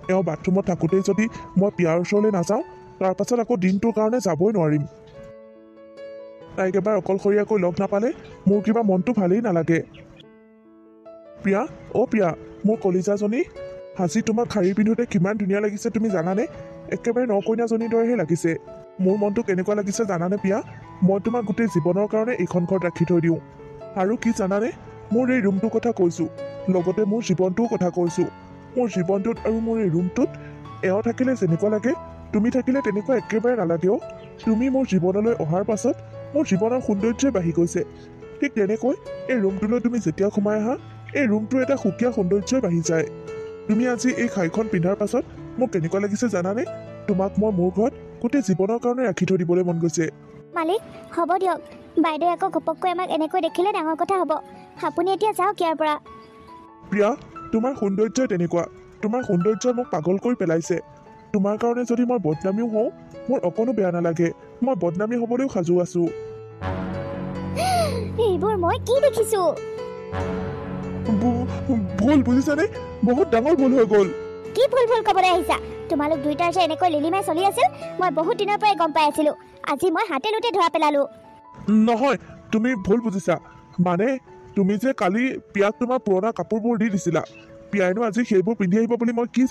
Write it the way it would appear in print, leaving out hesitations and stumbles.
এওঁ বাথৰুমত থাকোঁতেই যদি মই প্ৰিয়াৰ ওচৰলৈ নাযাওঁ তাৰ পাছত আকৌ দিনটোৰ কাৰণে যাবই নোৱাৰিম। তাইক এবাৰ অকলশৰীয়াকৈ লগ নাপালে মোৰ কিবা মনটো ভালেই নালাগে। প্ৰিয়া, অ' প্ৰিয়া, মোৰ কলিজাজনী, আজি তোমাক শাৰী পিন্ধোতে কিমান ধুনীয়া লাগিছে তুমি জানানে? একেবাৰে নকইনাজনীৰ দৰেহে লাগিছে। মোৰ মনটো কেনেকুৱা লাগিছে জানানে প্ৰিয়া? মই তোমাক গোটেই জীৱনৰ কাৰণে এইখন ঘৰত ৰাখি থৈ দিওঁ। আৰু কি জানানে, মোৰ এই ৰুমটোৰ কথা কৈছোঁ, লগতে মোৰ জীৱনটোৰ কথা কৈছোঁ। মোৰ জীৱনটোত আৰু মোৰ এই ৰুমটোত এওঁ থাকিলে যেনেকুৱা লাগে তুমি থাকিলে তেনেকুৱা একেবাৰে নালাগে অ'। তুমি মোৰ জীৱনলৈ অহাৰ পাছত মোৰ জীৱনৰ সৌন্দৰ্যই বাঢ়ি গৈছে। ঠিক তেনেকৈ এই ৰুমটোলৈ তুমি যেতিয়া সোমাই আহা এই ৰুমটোৰ এটা সুকীয়া সৌন্দৰ্যই বাঢ়ি যায়। তুমি আজি এই শাৰীখন পিন্ধাৰ পাছত মোক কেনেকুৱা লাগিছে জানানে? তোমাক মই মোৰ ঘৰত গোটেই জীৱনৰ কাৰণে ৰাখি থৈ দিবলৈ মন গৈছে। মালিক, হ'ব দিয়ক। বাইদেৱে আকৌ ঘপককৈ আমাক এনেকৈ দেখিলে ডাঙৰ কথা হ'ব। আপুনি এতিয়া যাওক ইয়াৰ পৰা। প্ৰিয়া, তোমাৰ সৌন্দৰ্যই তেনেকুৱা। তোমাৰ সৌন্দৰ্যই মোক পাগল কৰি পেলাইছে। তোমাৰ কাৰণে যদি মই বদনামীও হওঁ মোৰ অকণো বেয়া নালাগে। মই বদনামী হ'বলৈও সাজু আছোঁ। এইবোৰ মই কি দেখিছোঁ? ভুল বুজিছানে? বহুত ডাঙৰ ভুল হৈ গ'ল। কি ভুল ভুল ক'বলৈ আহিছা? তোমালোক দুইটাৰ যে এনেকৈ লিলিমাই চলি আছিল মই বহুত দিনৰ পৰাই গম পাই আছিলোঁ। আজি মই হাতে লোটে ধৰা পেলালোঁ। নহয়, তুমি ভুল বুজিছা। মানে তুমি যে কালি প্ৰিয়াক তোমাৰ পুৰণা কাপোৰবোৰ দি দিছিলা, প্ৰিয়াইনো আজি সেইবোৰ পিন্ধি আহিব বুলি মই কি